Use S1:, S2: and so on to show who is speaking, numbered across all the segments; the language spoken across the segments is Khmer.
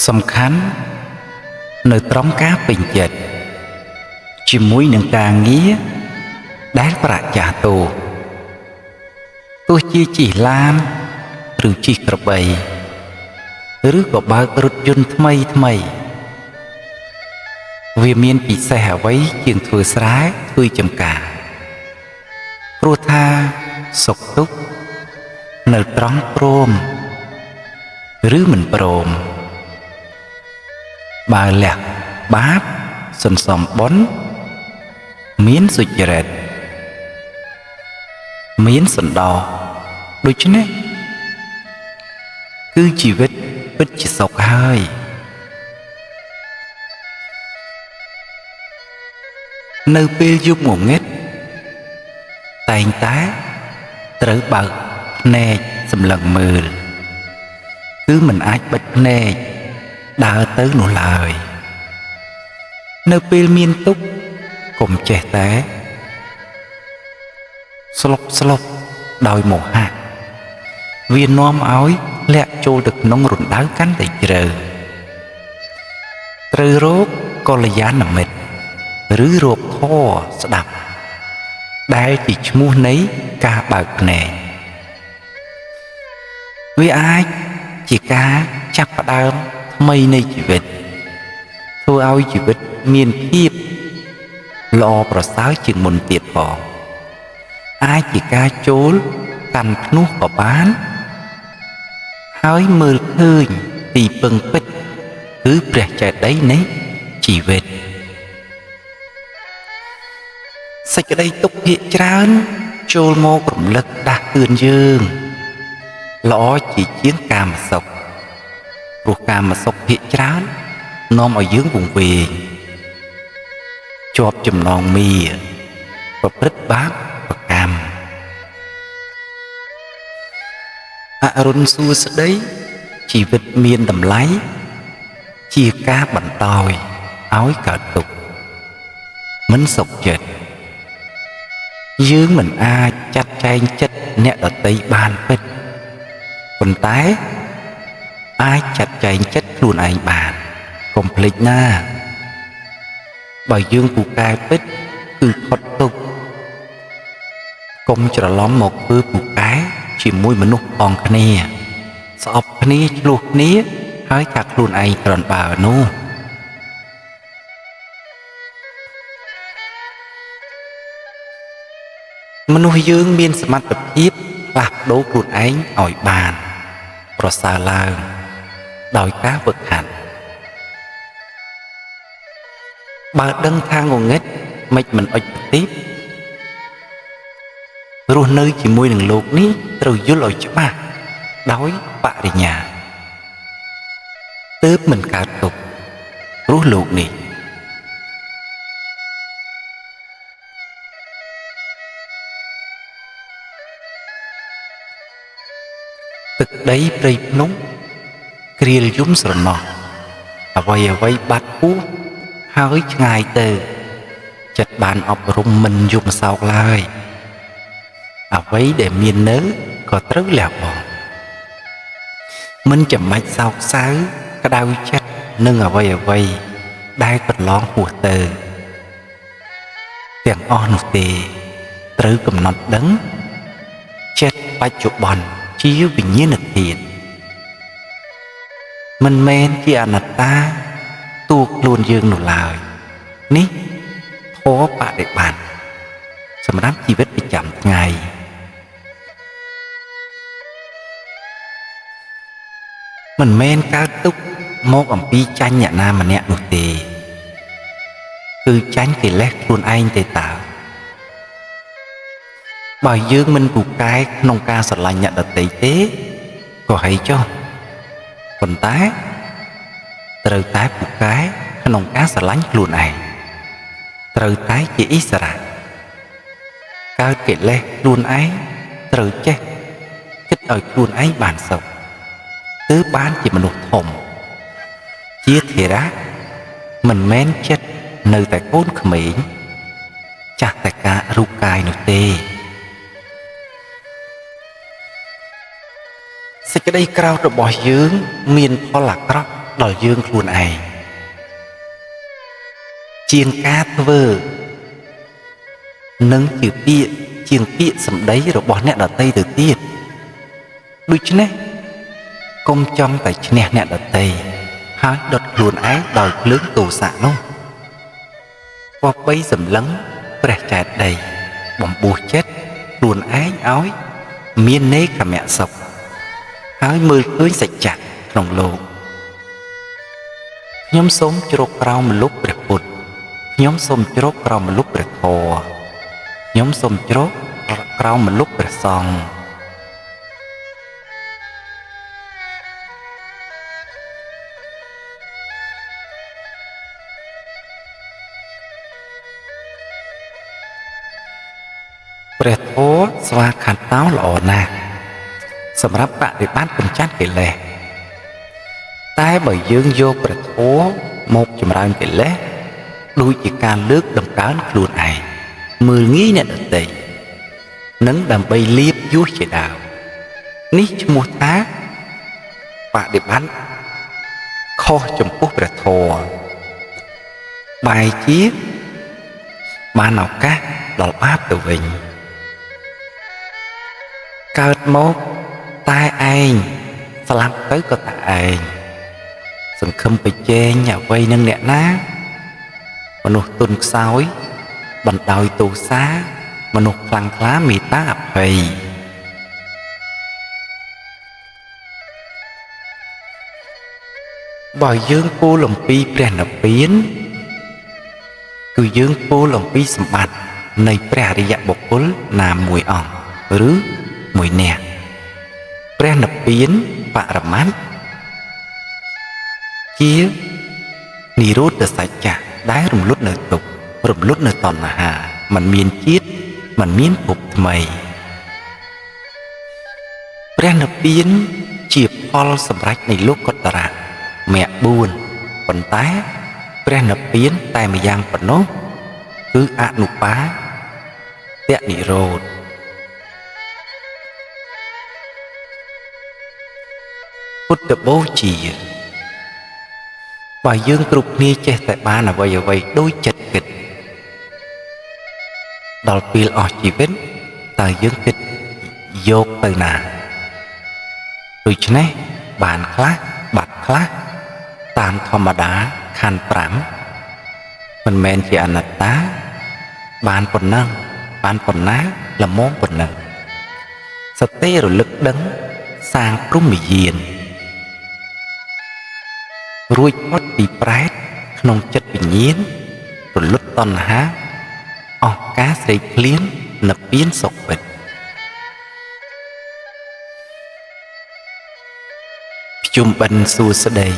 S1: សំខាន់នៅត្រង់ការពេញចិត្តជាមួយនឹងការងារដែលប្រជាទោទោះជាជិះឡានឬជិះក្របីឬក៏បើករថយន្តថ្មីវាមានពិសេសអ្វីជាងធ្វើស្រែធ្វើចម្ការព្រោះថាសុខទុក្ខនៅត្រង់ព្រមឬមិនព្រមបើលះបាបសន្សំបុណ្យមានសុចរិតមានសន្តោសដូច្នេះគឺជីវិតពិតជាសុខហើយនៅពេលយប់ងងឹតតែងតែត្រូវបើកភ្នែកសម្លឹងមើលគឺមិនអាចបិទភ្នែកដើរទៅនោះឡើយនៅពេលមានទុក្ខកុំចេះតែស្លុកដោយមោហៈវានាំឲ្យលាក់ចូលទៅក្នុងរណ្ដៅកាន់តែជ្រៅត្រូវរកកល្យាណមិត្តឬរកធម៌ស្ដាប់ដែលជាឈ្មោះនៃការបើកភ្នែកវាអាចជាការចាប់ផ្ដើមថ្មីនៃជីវិតធ្វើឲ្យជីវិតមានភាពល្អប្រសើរជាងមុនទៀតផងអាចជាការចូលកាន់ភ្នោះក៏បានហើយមើលឃើញទីពឹងពិតគឺព្រះចេតិយនៃជីវិតសេចក្តីទុក្ខភាគច្រើនចូលមករំលឹកដាស់តឿនយើងល្អជាជាងកាមសុខព្រោះកាមសុខភាគច្រើននាំឲ្យយើងវង្វេងជាប់ចំណងមីប្រព្រឹត្តបាបប្រកម្មអរុណសួស្តីជីវិតមានតម្លៃជាការបន្តឲ្យកើតទុក្ខមិនសុខចិត្តយើងមិនអាចចាត់ចែងចិត្តអ្នកដទៃបានពិតប៉ុន្តែអាចចាត់ចែងចិត្តខ្លួនឯងបានកុំភ្លេចណាបើយើងពូកែពិតគឺផុតទុក្ខកុំច្រឡំមកធ្វើពូកែជាមួយមនុស្សផងគ្នាស្អប់គ្នាឆ្លោះគ្នាហើយថាខ្លួនឯងក្រនបើនោះមនុស្សយើងមានសមត្ថភាពផ្លាស់ប្ដូរខ្លួនឯងឲ្យបានប្រសើរឡើងដោយការហ្វឹកហាត់បើដឹងថាងងឹតមិនអុចប្រទីបរស់នៅជាមួយនឹងលោកនេះត្រូវយល់ឲ្យច្បាស់ដោយបរិញ្ញាទើបមិនកើតទុក្ខព្រោះលោកនេះទឹកដីព្រៃភ្នំគ្រាលយំស្រណោះអ្វីបាត់ពោះហើយឆ្ងាយទៅចិត្តបានអប់រំមិនយំសោកឡើយអ្វីដែលមាននៅក៏ត្រូវលះបង់មិនចាំបាច់សោកសៅក្តៅចិត្តនឹងអ្វីដែលកន្លងហួសទៅទាំងអស់នោះទេត្រូវកំណត់ដឹងចិត្តបច្ចុប្បន្នជាវិញ្ញាណធាតុមិនមែនជាអនត្តាតួខ្លួនយើងនោះឡើយនេះធម៌បដិបត្តិសម្រាប់ជីវិតប្រចាំថ្ងៃមិនមែនកើតទុក្ខមកអំពីចាញ់អ្នកណាម្នាក់នោះទេគឺចាញ់កិលេសខ្លួនឯងទេតើបើយើងមិនពូកែក្នុងការស្រឡាញ់អ្នកដទៃទេក៏ហីចុះប៉ុន្តែត្រូវតែពូកែក្នុងការស្រឡាញ់ខ្លួនឯងត្រូវតែជាឥស្សរៈកើតកិលេសខ្លួនឯងត្រូវចេះគិតឲ្យខ្លួនឯងបានសុខទើបបានជាមនុស្សធំជាធេរៈមិនមែនចិត្តនៅតែកូនក្មេងចាស់តែការរូបកាយនោះទេសេចក្តីក្រោធរបស់យើងមានផលអាក្រក់ ដល់យើងខ្លួនឯងជាងការធ្វើនិងជាពាក្យជាងពាក្យសម្ដីរបស់អ្នកដទៃទៅទៀតដូច្នេះកុំចង់តែឈ្នះអ្នកដទៃហើយដុតខ្លួនឯងដោយភ្លើងទោសៈនោះពពបីសម្លឹងព្រះចេតិយបំពោះចិត្តខ្លួនឯងឲ្យមាននេកមៈសុខហើយមើលឃើញសច្ចៈក្នុងលោកខ្ញុំសូមជ្រកក្រោមម្លប់ព្រះពុទ្ធខ្ញុំសូមជ្រកក្រោមម្លប់ព្រះធម៌ខ្ញុំសូមជ្រកក្រោមម្លប់ព្រះសង្ឃព្រះធម៌ស្វាខន្តោល្អណាស់សម្រាប់បដិបត្តិកម្ចាត់កិលេសតែបើយើងយកព្រះធម៌មកចម្រើនកិលេសដូចជាការលើកដំកើងខ្លួនឯងមើលងាយអ្នកដទៃនិងដើម្បីលៀបយួសជាដើមនេះឈ្មោះថាបដិបត្តិខុសចំពោះព្រះធម៌បែរជាបានឱកាសដល់បាបទៅវិញកើតមកតែឯងស្លាប់ទៅក៏តែឯងសង្ឃឹមប្រជែងអ្វីនឹងអ្នកណាមនុស្សទុនខ្សោយបណ្ដោយទោសាមនុស្សខ្លាំងក្លាមេត្តាអភ័យបើយើងពោលអំពីព្រះនិព្វានគឺយើងពោលអំពីសម្បត្តិនៃព្រះអរិយបុគ្គលណាមួយអង្គឬមួយនាក់ព្រះនិព្វានបរមត្ថជានិរោធសច្ចៈដែលរំលត់នៅទុក្ខរំលត់នៅតណ្ហាមិនមានជាតិមិនមានភពថ្មីព្រះនិព្វានជាផលសម្រេចនៃលោកុត្តរៈមគ្គ4ប៉ុន្តែព្រះនិព្វានតែម្យ៉ាងប៉ុណ្ណោះគឺអនុបាទនិរោធពុទ្ធបូជាបើយើងគ្រប់គ្នាចេះតែបានអ្វីអ្វីដូចចិត្តគិតដល់ពេលអស់ជីវិតតើយើងគិតយកទៅណាដូច្នេះបានខ្លះបាត់ខ្លះតាមធម្មតាខណ្ឌ5មិនមែនជាអនត្តាបានប៉ុណ្ណឹងបានប៉ុណ្ណាល្មមប៉ុណ្ណឹងសតិរលឹកដឹងសាងព្រហ្មយានរួចផុតពីប្រែតក្នុងចិត្តវិញ្ញាណរលត់តណ្ហាអស់ការស្រេកឃ្លាននិព្វានសុខពិតភ្ជុំបិណ្ឌសួស្តី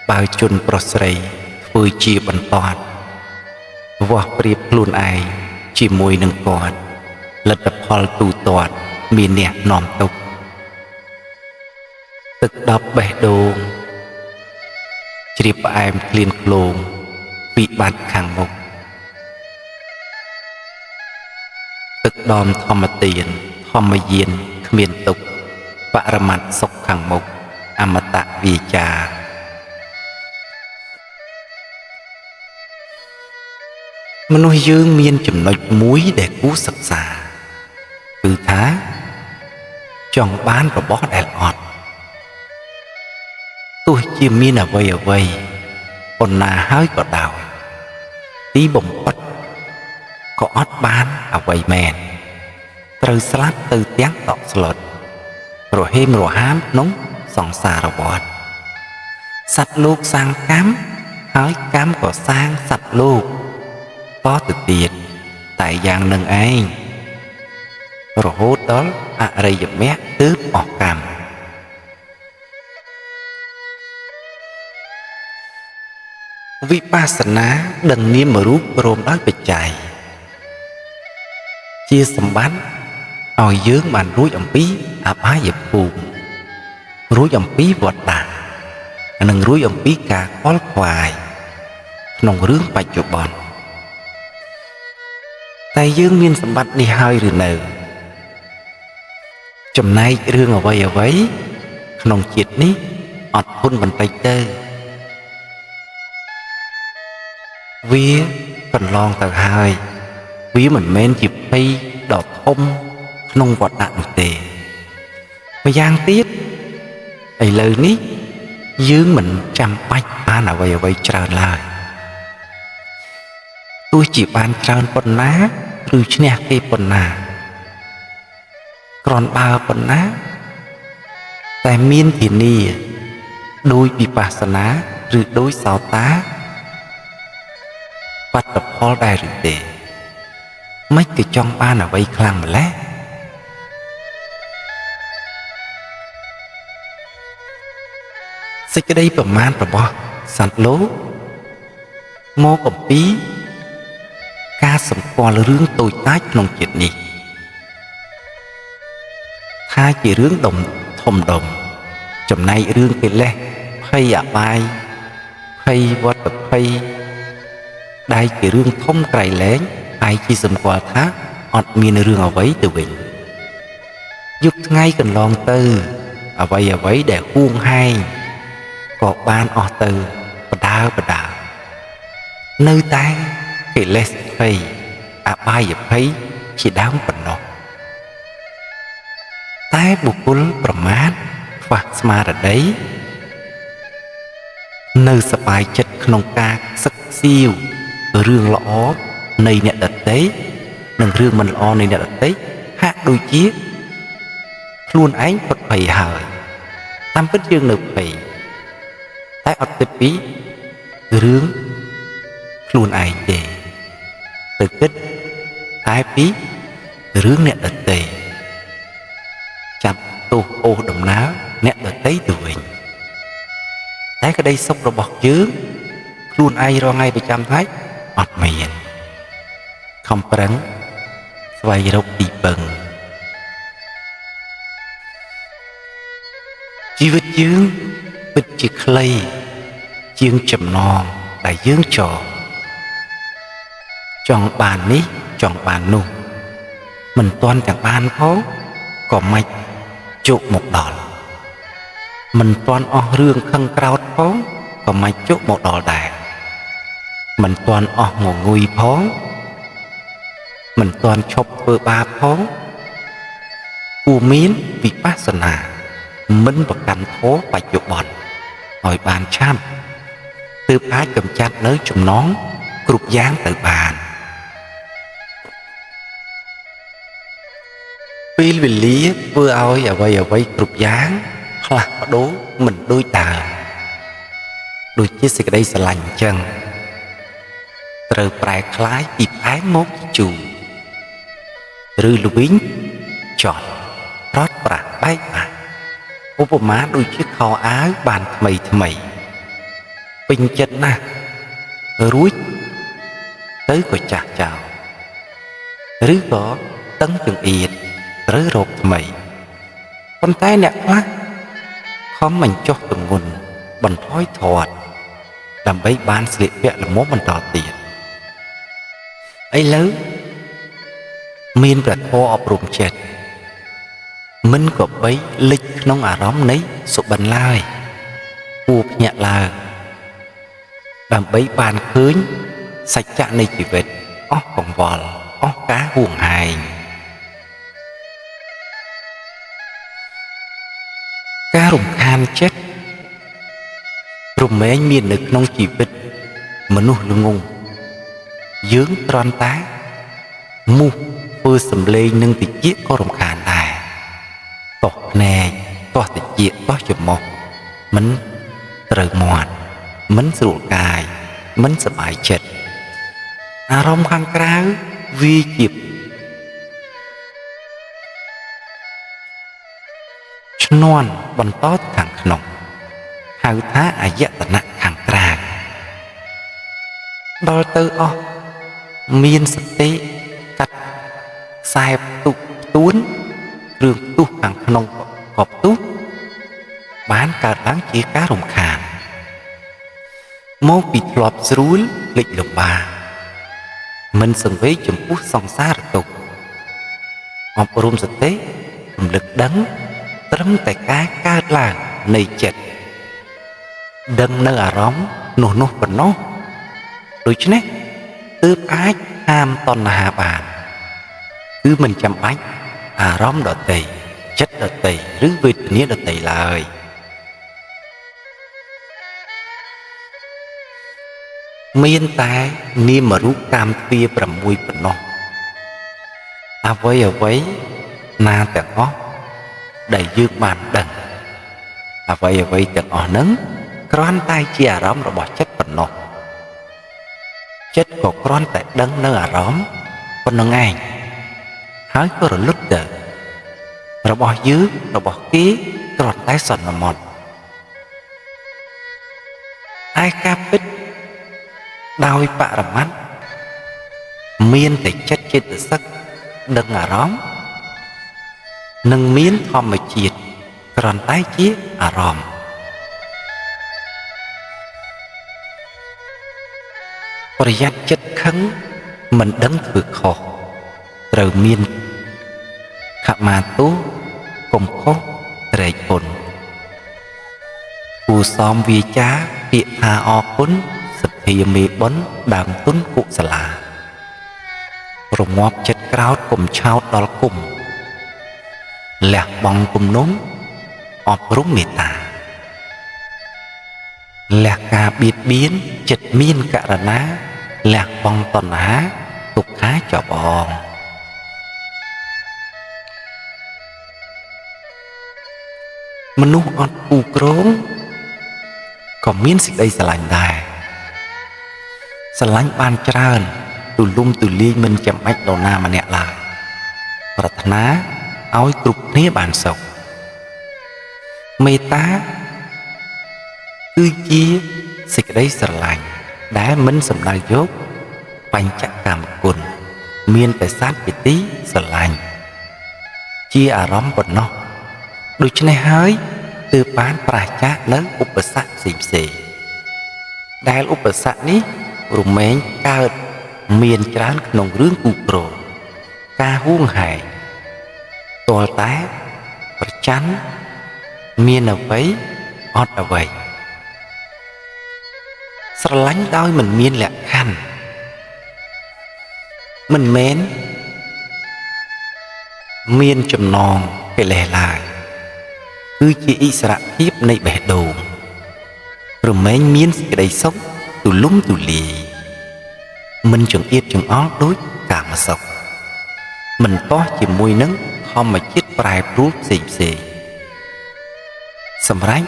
S1: បើជនប្រុសស្រីធ្វើជាបន្ទាត់វាស់ប្រៀបខ្លួនឯងជាមួយនឹងគាត់លទ្ធផលទូទាត់មានអ្នកនាំទុកទឹក10បេះដូងជ្រាបផ្អែមក្លៀនក្លោងពីបាត់ខាងមុខទឹកដមធម្មទានធម្មយានគ្មានទុកបរមត្តសុខខាងមុខអមតៈវាចាមនុស្សយើងមានចំណុចមួយដែលគួរសិក្សាគឺថាចង់បានរបស់ដែលអត់ទោះជាមានអ្វីអ្វីប៉ុណ្ណាហើយក៏ដោយទីបំផុតក៏អត់បានអ្វីមែនត្រូវស្លាប់ទៅទាំងតក់ស្លុតរហេមរហាមក្នុងសង្សារវដ្តសត្វលោកសាងកម្មហើយកម្មក៏សាងសត្វលោកតទៅទៀតតែយ៉ាងនឹងឯងរហូតដល់អរិយមគ្គទើបអស់កម្មវិបស្សនាដឹងនាមរូបរួមដោយបច្ច័យជាសម្បត្តិឲ្យយើងបានរួចអំពីអបាយភូមិរួចអំពីវដ្តនិងរួចអំពីការខ្វល់ខ្វាយក្នុងរឿងបច្ចុប្បន្នតែយើងមានសម្បត្តិនេះហើយឬនៅចំណែករឿងអ្វីអ្វីក្នុងជាតិនេះ អត់ធន់បន្តិចទៅវាកន្លងទៅហើយវាមិនមែនជាភ័យដ៏ធំក្នុងវដ្តនោះទេម្យ៉ាងទៀតឥឡូវនេះយើងមិនចាំបាច់បានអ្វីច្រើនឡើយទោះជាបានច្រើនប៉ុណ្ណាឬឈ្នះគេប៉ុណ្ណាគ្រាន់បើប៉ុណ្ណាតែមានធានាដោយវិបស្សនាឬដោយសោតាបាត់ផលដែរឬទេមិនក៏ចង់បានអ្វីខ្លាំងម្ល៉េះសេចក្តីប្រមាណរបស់សត្វលោកមកអំពីការសម្គាល់រឿងតូចតាចក្នុងជាតិនេះថាជារឿងធំដុំចំណែករឿងកិលេសភ័យអបាយភ័យវត្តភ័យដែលជារឿងធំក្រៃលែងហើយជាសម្គាល់ថាអត់មានរឿងអ្វីទៅវិញយប់ថ្ងៃកន្លងទៅអ្វីដែលហួងហែងក៏បានអស់ទៅបដើនៅតែកិលេសភ័យអបាយភ័យជាដើមប៉ុណ្ណោះតែបុគ្គលប្រមាថខ្វះស្មារតីនៅសប្បាយចិត្តក្នុងការសឹកស៊ីវរឿងល្អនៃអ្នកដទៃនិងរឿងមិនល្អនៃអ្នកដទៃហាក់ដូចជាខ្លួនឯងផុតភ័យហើយតាមពិតយើងនៅភ័យតែអត់គិតពីរឿងខ្លួនឯងទេទៅគិតតែពីរឿងអ្នកដទៃចាប់ទោសអូសដំណើរអ្នកដទៃទៅវិញតែក្តីសុខរបស់យើងខ្លួនឯងរងថ្ងៃប្រចាំថ្ងៃអត់មានខំប្រឹងស្វែងរកទីពឹងជីវិតយើងពិតជាខ្លីជាងចំណងដែលយើងចង់បាននេះចង់បាននោះមិនទាន់ទាំងបានផងក៏មិនជោគមកដល់មិនទាន់អស់រឿងខឹងក្រោធផងក៏មិនជោគមកដល់ដែរមិនទាន់អស់ងងុយផងមិនទាន់ឈប់ធ្វើបាបផងគួរមានវិបស្សនាមិនប្រកាន់ធម៌បច្ចុប្បន្នឲ្យបានឆាប់ទើបអាចកម្ចាត់នៅចំណងគ្រប់យ៉ាងទៅបានពេលវេលាធ្វើឲ្យអ្វីគ្រប់យ៉ាងផ្លាស់ប្ដូរមិនដូចដើមដូចជាសេចក្តីស្រឡាញ់អញ្ចឹងត្រូវប្រែคล้ายពីផ្អែមមកជាជូរឬល្វីងចត់រត់ប្រាស់បែកបាក់ឧបមាដូចជាខោអាវបានថ្មីពេញចិត្តណាស់រួចទៅក៏ចាស់ចោលឬក៏តឹងចង្អៀតត្រូវរកថ្មីប៉ុន្តែអ្នកខ្លះខំមិនចុះទម្ងន់បន្ថយធាត់ដើម្បីបានស្លៀកពាក់ល្មមបន្តទៀតឥឡូវមានព្រះធម៌អប់រំចិត្តមិនក៏បីលិចក្នុងអារម្មណ៍នៃសុបិនឡើយគួរភ្ញាក់ឡើងដើម្បីបានឃើញសច្ចៈនៃជីវិតអស់កង្វល់អស់ការហួងហែងការរំខានចិត្តរមែងមាននៅក្នុងជីវិតមនុស្សល្ងងយើងត្រន់តែមុះធ្វើសម្លេងនឹងតិចក៏រំខានដែរតោះភ្នែកតោះតិចតោះច្រមុះមិនត្រូវមាត់មិនស្រួលកាយមិនសប្បាយចិត្តអារម្មណ៍ខាងក្រៅវាជាឈ្នន់បន្តខាងក្នុងហៅថាអាយតនៈខាងក្រៅដល់ទៅអស់មានសតិកាត់ខ្សែផ្ទុះផ្ទួនរឿងផ្ទុះខាងក្នុងក៏ផ្ទុះបានកើតឡើងជាការរំខានមកពីធ្លាប់ស្រួលភ្លេចលំបាកមិនសង្វេគចំពោះសង្សារទុក្ខអប់រំសតិរំលឹកដឹងត្រឹមតែការកើតឡើងនៃចិត្ត ដឹងនៅអារម្មណ៍នោះប៉ុណ្ណោះដូច្នេះទើបអាចហាមតណ្ហាបានគឺមិនចាំបាច់អារម្មណ៍ដទៃចិត្តដទៃឬវេទនាដទៃឡើយមានតែនាមរូបតាមទ្វារ6ប៉ុណ្ណោះអ្វីណាទាំងអស់ដែលយើងបានដឹងអ្វីទាំងអស់ហ្នឹងគ្រាន់តែជាអារម្មណ៍របស់ចិត្តប៉ុណ្ណោះចិត្តក៏គ្រាន់តែដឹងនៅអារម្មណ៍ប៉ុណ្្នឹងឯងហើយក៏រលត់ទៅរបស់យើងរបស់គេគ្រាន់តែសន្មត់ឯការពិតដោយបរមត្តមានតែចិត្តចេតសិកដឹងអារម្មណ៍និងមានធម្មជាតិគ្រាន់តែជាអារម្មណ៍ប្រយ័ត្នចិត្តខឹងមិនដឹងធ្វើខុសត្រូវមានខមាទោសកុំខុសត្រេកពុនគូសមវាចាពាក្យថាអរគុណសទ្ធាមេបុណ្យដើមទុនកុសលារងាប់ចិត្តក្រោតកុំឆោតដល់គុំលះបង់គំនុំអប់រំមេត្តាលះការបៀតបៀនចិត្តមានករណាលះបង់តណ្ហាទុក្ខាចប់អងមនុស្សអត់គូក្រងក៏មានសេចក្តីស្រឡាញ់ដែរស្រឡាញ់បានច្រើនទូលំទូលាយមិនចាំបាច់នរណាម្នាក់ឡើយប្រាថ្នាឲ្យគ្រប់គ្នាបានសុខមេត្តាគឺជាសេចក្តីស្រឡាញ់ដែលមិនសំដៅយកបញ្ចកម្មគុណមានតែសត្វជាទីស្រឡាញ់ជាអារម្មណ៍ប៉ុណ្ណោះដូច្នេះហើយទើបបានប្រឆាចនៅឧបសគ្គផ្សេងដែលឧបសគ្គនេះរមែងកើតមានច្រើនក្នុងរឿងគូក្រងការហួងហែងទាល់តែប្រច័ណ្ឌមានអ្វីអត់អ្វីស្រឡាញ់ដោយមិនមានលក្ខខណ្ឌមិនមែនមានចំណងកិលេសឡើយគឺជាឥស្សរភាពនៃបេះដូងរមែងមានសេចក្តីសុខទូលំទូលាយមិនចង្អៀតចង្អល់ដូចកាមសុខមិនទាស់ជាមួយនឹងធម្មជាតិប្រែប្រួលផ្សេងសម្រាប់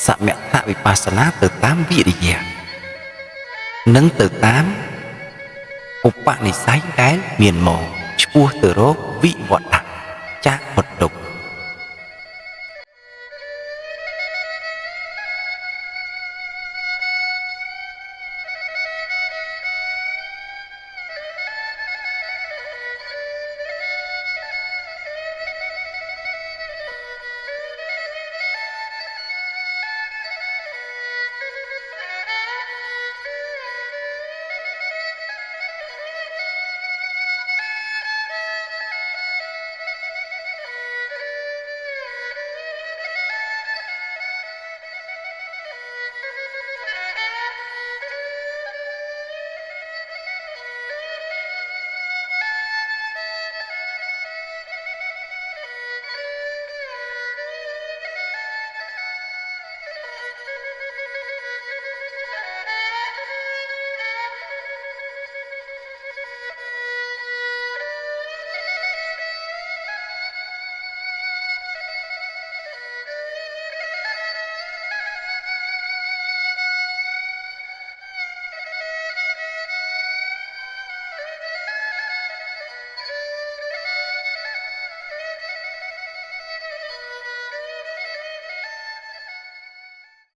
S1: សមថវិបស្សនាទៅតាមវិរិយៈនិងទៅតាមឧបនិស្ស័យដែលមានមកឆ្ពោះទៅរកវិវត្តៈចាកផុតទុក្ខ